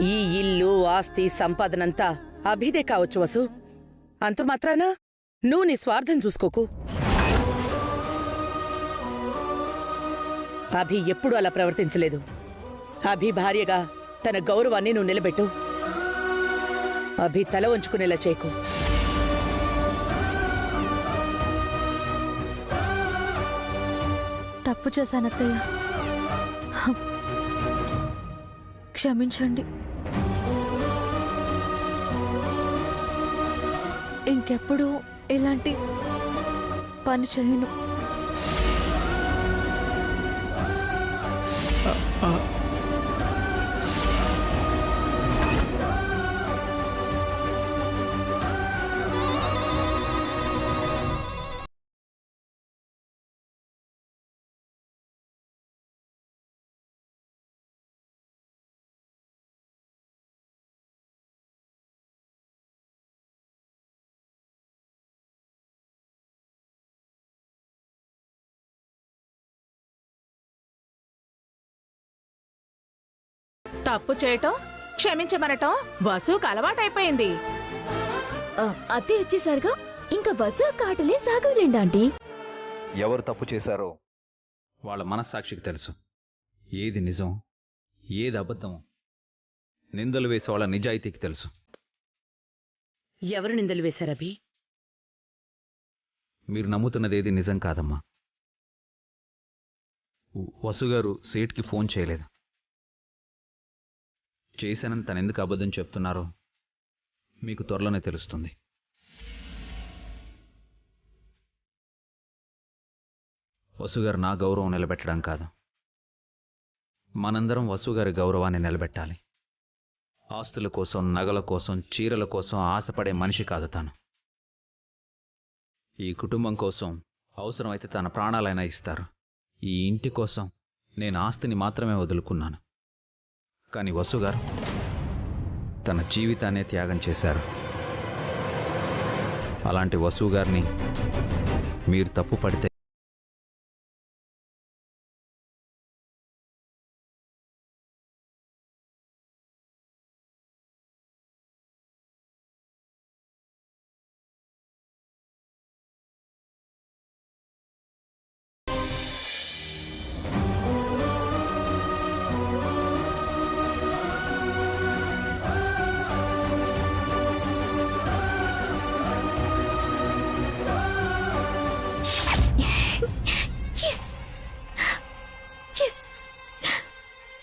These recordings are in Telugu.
ఈ ఇల్లు ఆస్తి సంపాదనంతా అభిదే కావచ్చు వసు. అంత మాత్రాన నువ్వు నీ స్వార్థం చూసుకోకు. అభి ఎప్పుడూ అలా ప్రవర్తించలేదు. అభి భార్యగా తన గౌరవాన్ని నువ్వు నిలబెట్టు. అభి తల వంచుకునేలా చేయకు. తప్పు చేశానత్తయ్య, క్షమించండి. ఇంకెప్పుడు ఇలాంటి పని చేయను. తప్పు చేయటం క్షమించమనటం వసుకు అలవాటైపోయింది. అత్తే వచ్చేసరిగా ఇంకా వసు కాటలే సాగలేండి ఆంటీ. ఎవరు తప్పు చేశారో వాళ్ళ మనస్సాక్షికి తెలుసు. ఏది నిజం, ఏది అబద్ధం. నిందలు వేసే వాళ్ళ నిజాయితీకి తెలుసు. ఎవరు నిందలు వేశారభి? మీరు నమ్ముతున్నదేది నిజం కాదమ్మా. వసుగారు సేట్కి ఫోన్ చేయలేదు. చేశానని తనెందుకు అబద్ధం చెప్తున్నారో మీకు త్వరలోనే తెలుస్తుంది. వసుగారు నా గౌరవం నిలబెట్టడం కాదు, మనందరం వసుగారి గౌరవాన్ని నిలబెట్టాలి. ఆస్తుల కోసం, నగల కోసం, చీరల కోసం ఆశపడే మనిషి కాదు తాను. ఈ కుటుంబం కోసం అవసరమైతే తన ప్రాణాలైనా ఇస్తారు. ఈ ఇంటి కోసం నేను ఆస్తిని మాత్రమే వదులుకున్నాను. కానీ వసుగారు తన జీవితాన్నే త్యాగం చేశారు. అలాంటి వసుగారిని మీరు తప్పు పడితే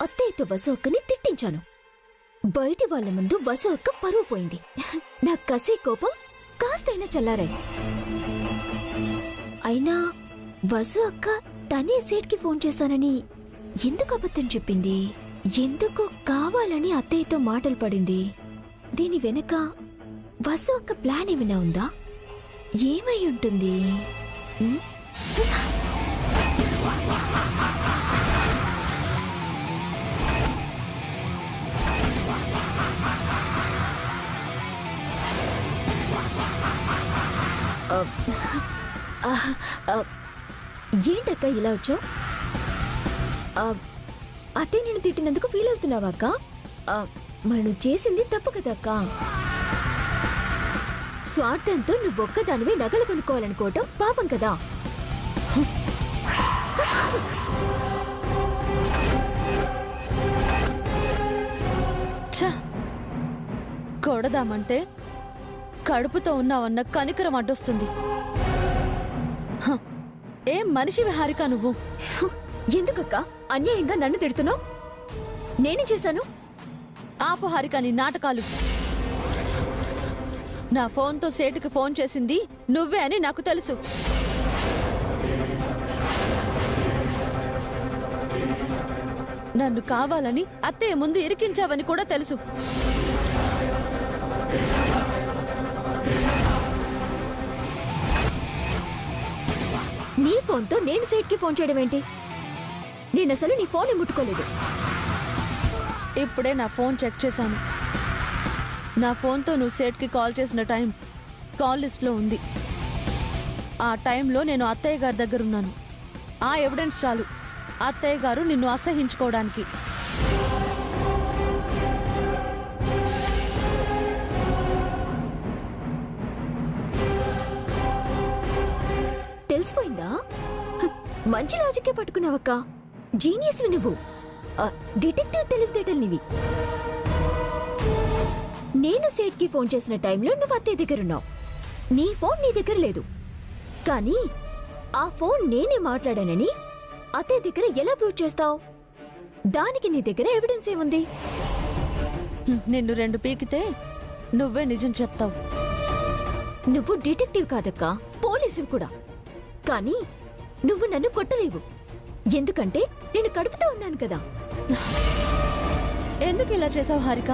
అత్తయ్యతో వసు అక్కని తిట్టించాను. బయటి వాళ్ళ ముందు వసు అక్క పరువు పోయింది. నా కసి కోపం కాస్తైనా చల్లారాయి. అయినా వసు అక్క తనే సేట్కి ఫోన్ చేశానని ఎందుకు అబద్ధం చెప్పింది? ఎందుకు కావాలని అత్తయ్యతో మాటలు పడింది? దీని వెనక వసు అక్క ప్లాన్ ఏమైనా ఉందా? ఏమై ఉంటుంది? ఏంటక్క ఇలా వచ్చావు? అతే నేను తిట్టినందుకు ఫీల్ అవుతున్నావా అక్క? మరి నువ్వు చేసింది తప్పు కదా అక్క. స్వార్థంతో నువ్వొక్కదానివే నగలు కొనుక్కోవాలనుకోవటం పాపం కదా. కొడదామంటే కడుపుతో ఉన్నావన్న కనికరం అడ్డొస్తుంది. ఏం మనిషి విహారిక నువ్వు? ఎందుకక్క అన్యాయంగా నన్ను తిడుతున్నావు? నేనేం చేశాను? ఆపు హారిక నీ నాటకాలు. నా ఫోన్తో సేటుకి ఫోన్ చేసింది నువ్వే అని నాకు తెలుసు. నన్ను కావాలని అత్తయ్య ముందు ఇరికించావని కూడా తెలుసు. నీ ఫోన్తో నేను సేట్కి ఫోన్ చేయడం ఏంటి? నేనసలు నీ ఫోన్ ముట్టుకోలేదు. ఇప్పుడే నా ఫోన్ చెక్ చేశాను. నా ఫోన్తో నువ్వు సేట్కి కాల్ చేసిన టైం కాల్ లిస్ట్లో ఉంది. ఆ టైంలో నేను అత్తయ్య గారి దగ్గర ఉన్నాను. ఆ ఎవిడెన్స్ చాలు అత్తయ్య గారు నిన్ను అసహించుకోవడానికి. మంచి లాజిక్కే పట్టుకున్నావక్క. జీనియస్ నువ్వు. డిటెక్టివ్ తెలివితేటలు నీవి. నేను సేట్కి ఫోన్ చేసిన టైంలో నువ్వు అత్తయ్య దగ్గరున్నావు. నీ ఫోన్ నీ దగ్గర లేదు. కానీ ఆ ఫోన్ నేనే మాట్లాడానని అత్తయ్య దగ్గర ఎలా ప్రూవ్ చేస్తావు? దానికి నీ దగ్గర ఎవిడెన్స్ ఏముంది? నిన్ను 2 పీకితే నువ్వే నిజం చెప్తావు. నువ్వు డిటెక్టివ్ కాదక్క, పోలీసు కూడా. కానీ నువ్వు నన్ను కొట్టలేవు, ఎందుకంటే నేను కడుపుతో ఉన్నాను కదా. ఎందుకు ఇలా చేసావు హారిక?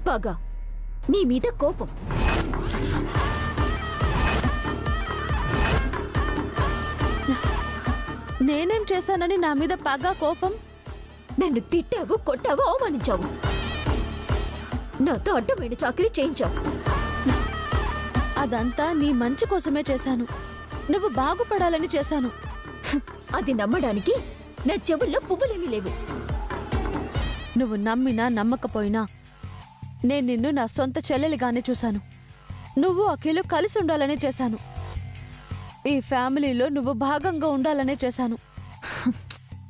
పగ, నీ మీద కోపం. నేనేం చేశానని నా మీద పగ, కోపం? నన్ను తిట్టావు, కొట్టావు, అవమానించావు. నాతో అడ్డమైన చాకరీ చేయించావు. అదంతా నీ మంచి కోసమే చేశాను. నువ్వు బాగుపడాలని చేశాను. అది నమ్మడానికి నా చెవుల్లో పువ్వులేమీ లేవు. నువ్వు నమ్మినా నమ్మకపోయినా నేను నిన్ను నా సొంత చెల్లెలిగానే చూశాను. నువ్వు అఖిలు కలిసి ఉండాలనే చేశాను. ఈ ఫ్యామిలీలో నువ్వు భాగంగా ఉండాలనే చేశాను.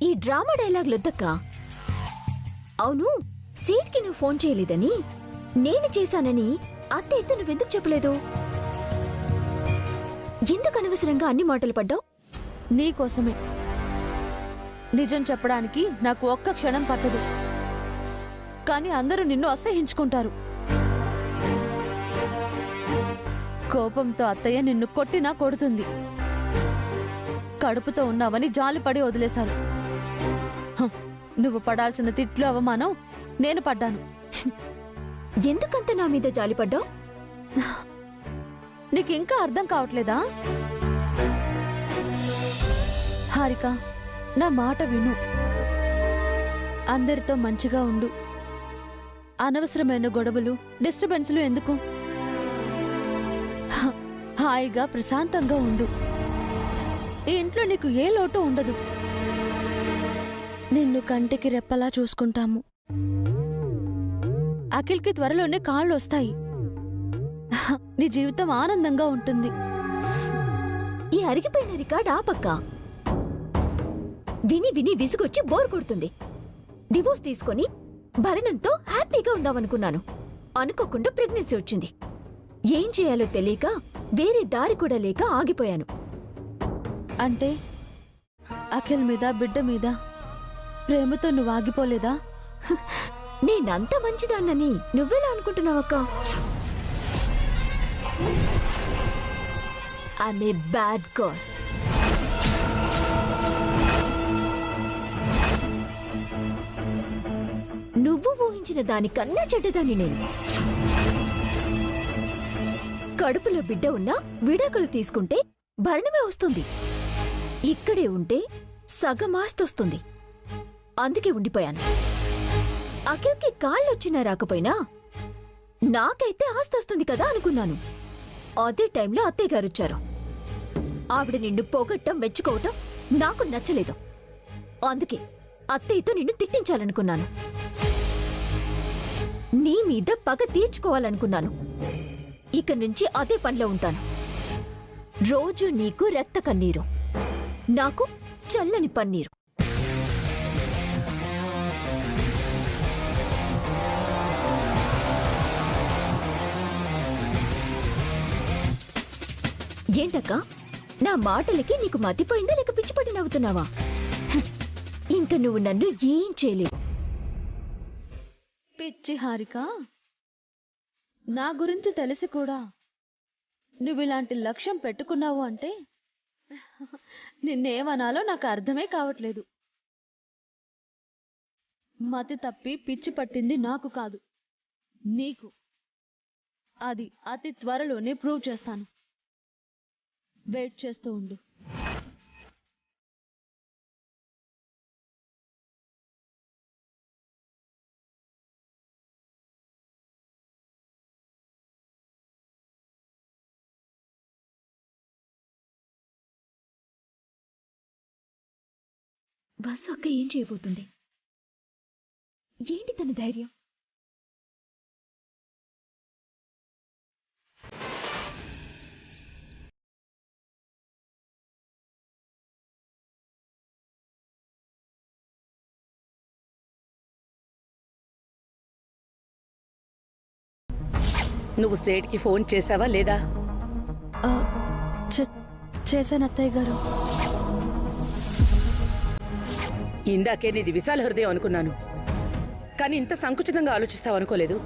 ఈ డ్రామా డైలాగులొద్దక్క. అవును, సీట్కి నువ్వు ఫోన్ చేయలేదని, నేను చేశానని అత్తయ్యతో నువ్వెందుకు చెప్పలేదు? ఎందుకు అనవసరంగా అన్ని మాటలు పడ్డావు? నీకోసమే. నిజం చెప్పడానికి నాకు ఒక్క క్షణం పట్టదు. కానీ అందరూ నిన్ను అసహించుకుంటారు. కోపంతో అత్తయ్య నిన్ను కొట్టినా కొడుతుంది. కడుపుతో ఉన్నావని జాలిపడి వదిలేశారు. నువ్వు పడాల్సిన తిట్లు, అవమానం నేను పడ్డాను. ఎందుకంత నా మీద జాలిపడ్డావు? నీకింకా అర్థం కావట్లేదా? హారిక, నా మాట విను. అందరితో మంచిగా ఉండు. అనవసరమైన గొడవలు, డిస్టర్బెన్స్లు ఎందుకు? హాయిగా ప్రశాంతంగా ఉండు. ఈ ఇంట్లో నీకు ఏ లోటు ఉండదు. నిన్ను కంటికి రెప్పలా చూసుకుంటాము. అఖిల్కి త్వరలోనే కాళ్ళు వస్తాయి. నీ జీవితం ఆనందంగా ఉంటుంది. ఈ అరిగిపోయిన రికార్డ్ ఆపక్క. విని విని విసుగొచ్చి బోర్ కొడుతుంది. డివోర్స్ తీసుకొని భరణంతో హ్యాపీగా ఉందామనుకున్నాను. అనుకోకుండా ప్రెగ్నెన్సీ వచ్చింది. ఏం చేయాలో తెలియక, వేరే దారి కూడా లేక ఆగిపోయాను. అంటే అఖిల్ మీద, బిడ్డ మీద ప్రేమతో నువ్వు ఆగిపోలేదా? నేనంత మంచిదాన్నని నువ్వెలా అనుకుంటున్నావక్క? I'm a bad girl. నువ్వు ఊహించిన దానికన్నా చెడ్డదాన్ని నేను. కడుపులో బిడ్డ ఉన్నా విడాకులు తీసుకుంటే భరణమే వస్తుంది. ఇక్కడే ఉంటే సగం ఆస్తొస్తుంది. అందుకే ఉండిపోయాను. అఖిల్కి కాళ్ళొచ్చినా రాకపోయినా నాకైతే ఆస్తొస్తుంది కదా అనుకున్నాను. అదే టైంలో అత్తయ్య గారు వచ్చారు. ఆవిడ నిన్ను పొగట్టం, మెచ్చుకోవటం నాకు నచ్చలేదు. అందుకే అత్తయ్యతో నిన్ను తిట్టించాలనుకున్నాను. నీ మీద పగ తీర్చుకోవాలనుకున్నాను. ఇక నుంచి అదే పనిలో ఉంటాను. రోజు నీకు రక్త కన్నీరు, నాకు చల్లని పన్నీరు. ఏంటక్క, నా మాటలకి నీకు మతిపోయిందా లేక పిచ్చిపడి నవ్వుతున్నావా? ఇంక నువ్వు నన్ను ఏం చేయలేవు. పిచ్చి హారిక, నా గురించి తెలిసి కూడా నువ్వు ఇలాంటి లక్ష్యం పెట్టుకున్నావు అంటే నిన్నేమనాలో నాకు అర్థమే కావట్లేదు. మతి తప్పి పిచ్చి పట్టింది నాకు కాదు, నీకు. అది అతి త్వరలోనే ప్రూవ్ చేస్తాను. వెయిట్ చేస్తూ ఉండు. బస్సు అక్క ఏం చేయబోతుంది? ఏంటి తన ధైర్యం? నువ్వు సేట్కి ఫోన్ చేసావా లేదా? ఆ, చేశాను అత్తయ్య గారు. ఇందాకే నీది విశాల హృదయం అనుకున్నాను, కానీ ఇంత సంకుచితంగా ఆలోచిస్తావు అనుకోలేదు.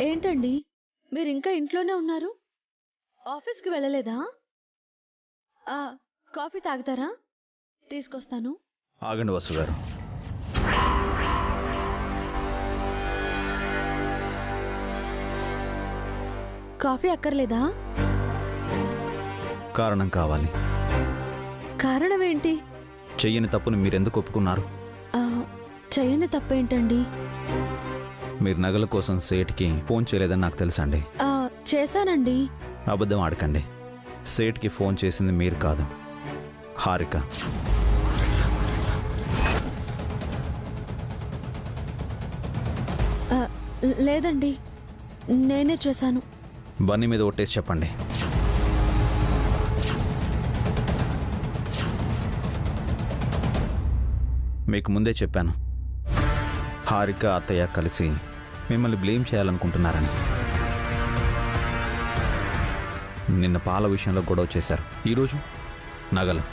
ఏంటండి మీరు ఇంకా ఇంట్లోనే ఉన్నారు? ఆఫీస్కి వెళ్ళలేదా? కాఫీ తాగుతారా? తీసుకొస్తాను. ఆగండి వసు గారు. కాఫీ అక్కర్లేదా? కారణం కావాలి. కారణం ఏంటి? చెయ్యని తప్పుని మీరెందుకు ఒప్పుకున్నారు? చెయ్యని తప్పేంటండి? మీరు నగల కోసం సేట్కి ఫోన్ చేయలేదని నాకు తెలుసండి. చేశానండి. అబద్ధం ఆడకండి. సేట్కి ఫోన్ చేసింది మీరు కాదు, హారిక. లేదండి, నేనే చేశాను. బన్నీ మీద ఒట్టేసి చెప్పండి. మీకు ముందే చెప్పాను, హారిక అత్తయ్య కలిసి మిమ్మల్ని బ్లేమ్ చేయాలనుకుంటున్నారని. నిన్న పాల విషయంలో గొడవ చేశారు, ఈరోజు నగలు.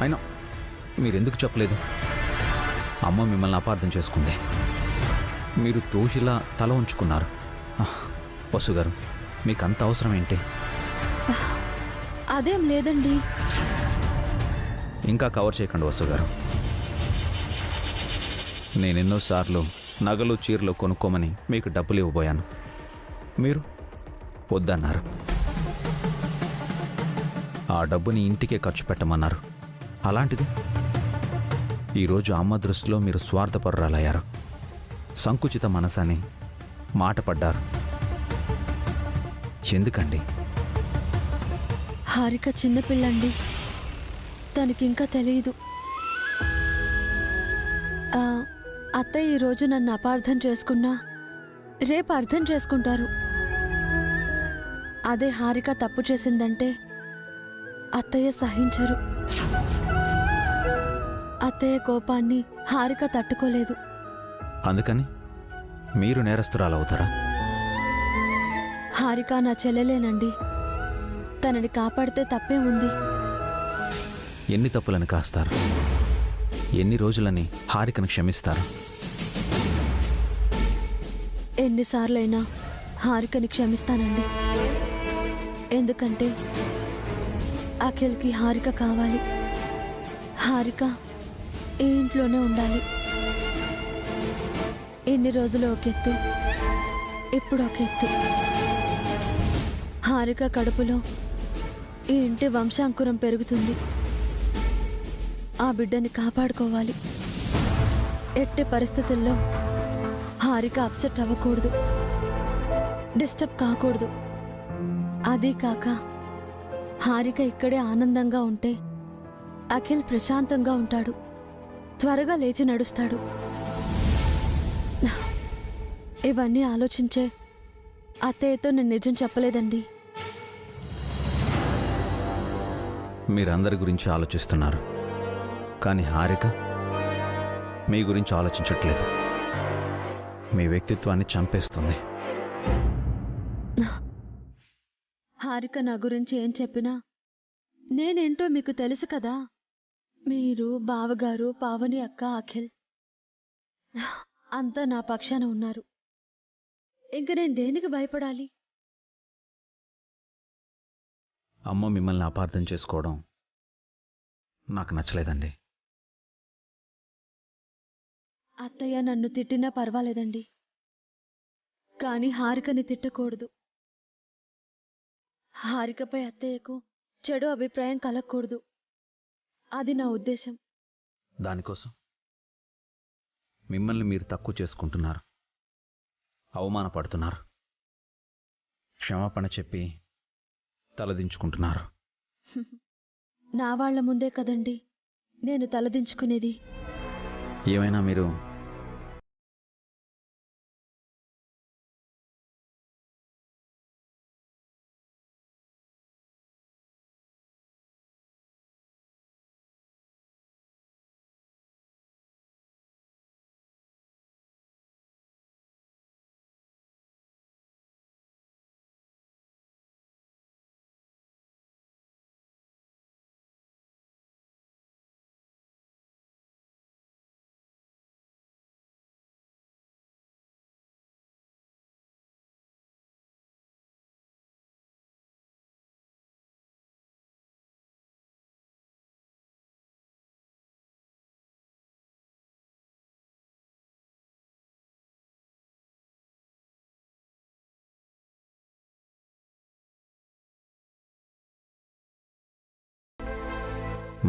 అయినా మీరెందుకు చెప్పలేదు? అమ్మ మిమ్మల్ని అపార్థం చేసుకుంది, మీరు దోషిలా తల ఉంచుకున్నారు. వసు గారు, మీకు అంత అవసరం ఏంటి? అదేం లేదండి. ఇంకా కవర్ చేయకండి వసు గారు. నేనెన్నోసార్లు నగలు చీరలు కొనుక్కోమని మీకు డబ్బులు ఇవ్వబోయాను, మీరు వద్దన్నారు. ఆ డబ్బుని ఇంటికే ఖర్చు పెట్టమన్నారు. అలాంటిది ఈరోజు అమ్మ దృష్టిలో మీరు స్వార్థపరురాలయ్యారు. సంకుచిత మనసని మాట పడ్డారు. ఎందుకండి? హారిక చిన్నపిల్లండి, తనకింకా తెలియదు. అత్తయ్య ఈరోజు నన్ను అపార్థం చేసుకున్నా రేపు అర్థం చేసుకుంటారు. అదే హారిక తప్పు చేసిందంటే అత్తయ్య సహించరు. అత్తయ్య కోపాన్ని హారిక తట్టుకోలేదు. అందుకని మీరు నేరస్తురాలవుతారా? హారిక నా చెల్లెలేనండి, తనని కాపాడితే తప్పే ఉంది. ఎన్ని తప్పులను కాస్తారు? ఎన్ని రోజులని హారికను క్షమిస్తారు? ఎన్నిసార్లైనా హారికని క్షమిస్తానండి. ఎందుకంటే అఖిల్కి హారిక కావాలి. హారిక ఈ ఇంట్లోనే ఉండాలి. ఎన్ని రోజులు ఒక ఎత్తు, ఇప్పుడు ఒక ఎత్తు. హారిక కడుపులో ఈ ఇంటి వంశాంకురం పెరుగుతుంది. ఆ బిడ్డని కాపాడుకోవాలి. ఎట్టి పరిస్థితుల్లో హారిక అప్సెట్ అవ్వకూడదు, డిస్టర్బ్ కాకూడదు. అదీ కాక హారిక ఇక్కడే ఆనందంగా ఉంటే అఖిల్ ప్రశాంతంగా ఉంటాడు, త్వరగా లేచి నడుస్తాడు. ఇవన్నీ ఆలోచించే అత్తయ్యతో నేను నిజం చెప్పలేదండి. మీరందరి గురించి ఆలోచిస్తున్నారు, కానీ హారిక మీ గురించి ఆలోచించట్లేదు. మీ వ్యక్తిత్వాన్ని చంపేస్తుంది. హారిక నా గురించి ఏం చెప్పినా నేనేంటో మీకు తెలుసు కదా. మీరు, బావగారు, పావని అక్క, అఖిల్ అంతా నా పక్షాన ఉన్నారు. ఇంక నేను దేనికి భయపడాలి? అమ్మ మిమ్మల్ని అపార్థం చేసుకోవడం నాకు నచ్చలేదండి. అత్తయ్య నన్ను తిట్టినా పర్వాలేదండి, కానీ హారికని తిట్టకూడదు. హారికపై అత్తయ్యకు చెడు అభిప్రాయం కలగకూడదు. అది నా ఉద్దేశం. దానికోసం మిమ్మల్ని మీరు తక్కువ చేసుకుంటున్నారు, అవమానపడుతున్నారు, క్షమాపణ చెప్పి తలదించుకుంటున్నారు. నా వాళ్ళ ముందే కదండి నేను తలదించుకునేది. ఏమైనా మీరు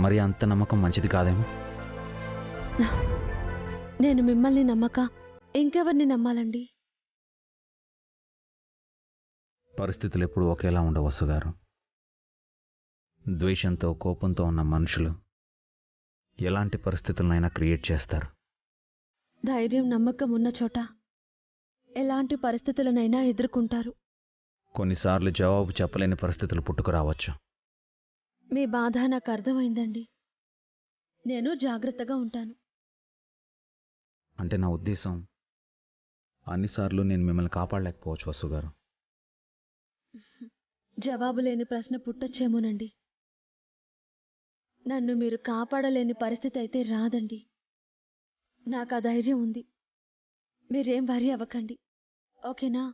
మరి అంత నమ్మకం మంచిది కాదేమో. నేను మిమ్మల్ని నమ్మక ఇంకెవరిని నమ్మాలండి? పరిస్థితులు ఎప్పుడూ ఒకేలా ఉండవు వసు గారు. ద్వేషంతో కోపంతో ఉన్న మనుషులు ఎలాంటి పరిస్థితులనైనా క్రియేట్ చేస్తారు. ధైర్యం నమ్మకం ఉన్న చోట ఎలాంటి పరిస్థితులనైనా ఎదుర్కొంటారు. కొన్నిసార్లు జవాబు చెప్పలేని పరిస్థితులు పుట్టుకురావచ్చు. మీ బాధ నాకు అర్థమైందండి. నేను జాగ్రత్తగా ఉంటాను. అంటే నా ఉద్దేశం, అన్నిసార్లు నేను మిమ్మల్ని కాపాడలేకపోవచ్చు వసు గారు. జవాబు లేని ప్రశ్న పుట్టొచ్చేమోనండి. నన్ను మీరు కాపాడలేని పరిస్థితి అయితే రాదండి. నాకు ఆ ధైర్యం ఉంది. మీరేం వరి అవ్వకండి, ఓకేనా?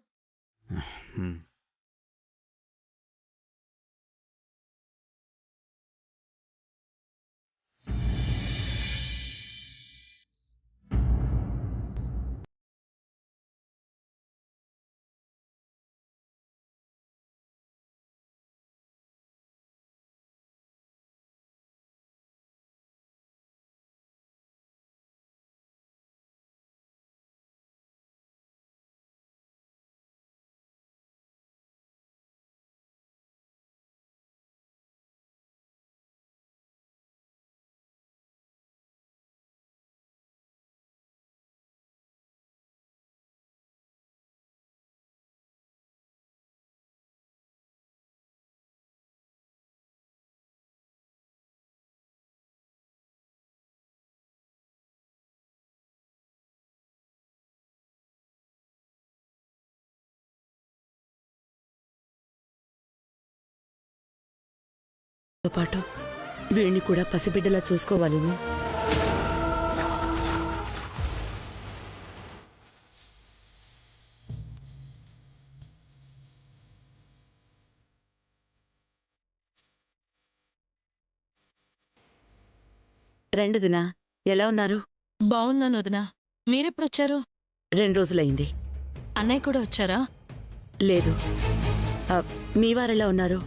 తో పాటు వీణ్ణి కూడా పసిబిడ్డలా చూసుకోవాలేమో. రెండు దినా, ఎలా ఉన్నారు? బాగున్నాను వదినా. మీరెప్పుడొచ్చారు? 2 రోజులైంది. అన్నయ్య కూడా వచ్చారా? లేదు. మీ వారెలా ఉన్నారు?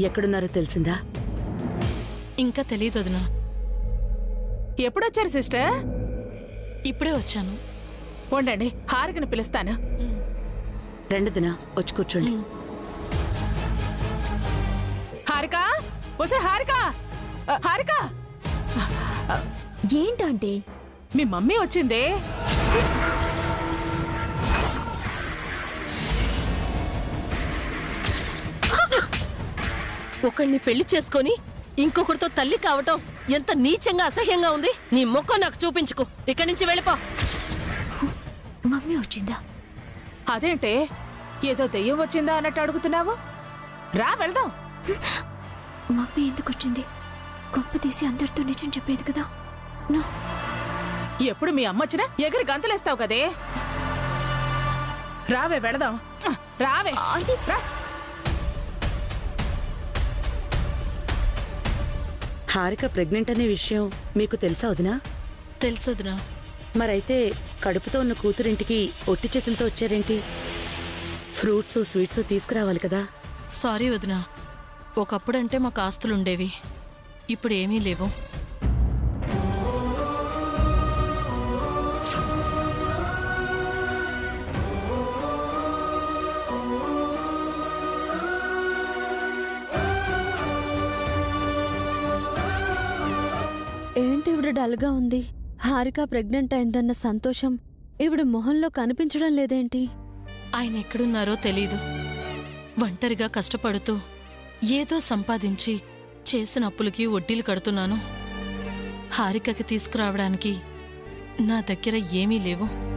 ఎక్కడున్నారో తెలిసిందా? ఇంకా తెలియదు వదినా. ఎప్పుడొచ్చారు సిస్టర్? ఇప్పుడే వచ్చాను. ఉండండి, హారికని పిలుస్తాను. రెండు దినా, వచ్చి కూర్చోండి. హారిక, ఒసే హారిక, హారిక, ఏంటంటే మీ మమ్మీ వచ్చిందే. ఒకడిని పెళ్లి చేసుకొని ఇంకొకరితో తల్లి కావటం ఎంత నీచంగా అసహ్యంగా ఉంది. నీ ముఖం నాకు చూపించుకో. ఇక్కడి నుంచి వెళ్ళిపో. మమ్మీ వచ్చిందా? అదేంటే ఏదో దెయ్యం వచ్చిందా అన్నట్టు అడుగుతున్నావు? రా వెళ్దాం. మమ్మీ ఎందుకు వచ్చింది? గొప్ప తీసి అందరితో నిజం చెప్పేది కదా. ఎప్పుడు మీ అమ్మ వచ్చినా ఎగిరి గంతులేస్తావు కదే. రావే వెళదాం. రావే. రా. హారిక ప్రెగ్నెంట్ అనే విషయం మీకు తెలుసా వదినా? తెలుసు వదినా. మరైతే కడుపుతో ఉన్న కూతురింటికి ఒట్టి చేతులతో వచ్చారేంటి? ఫ్రూట్స్ స్వీట్స్ తీసుకురావాలి కదా. సారీ వదినా. ఒకప్పుడంటే మాకు ఆస్తులుండేవి, ఇప్పుడు ఏమీ లేవు. ఏంటి ఇవిడ డల్గా ఉంది? హారిక ప్రెగ్నెంట్ అయిందన్న సంతోషం ఇవిడ మొహంలో కనిపించడం లేదేంటి? ఆయన ఎక్కడున్నారో తెలీదు. ఒంటరిగా కష్టపడుతూ ఏదో సంపాదించి చేసిన అప్పులకి వడ్డీలు కడుతున్నాను. హారికకి తీసుకురావడానికి నా దగ్గర ఏమీ లేవు.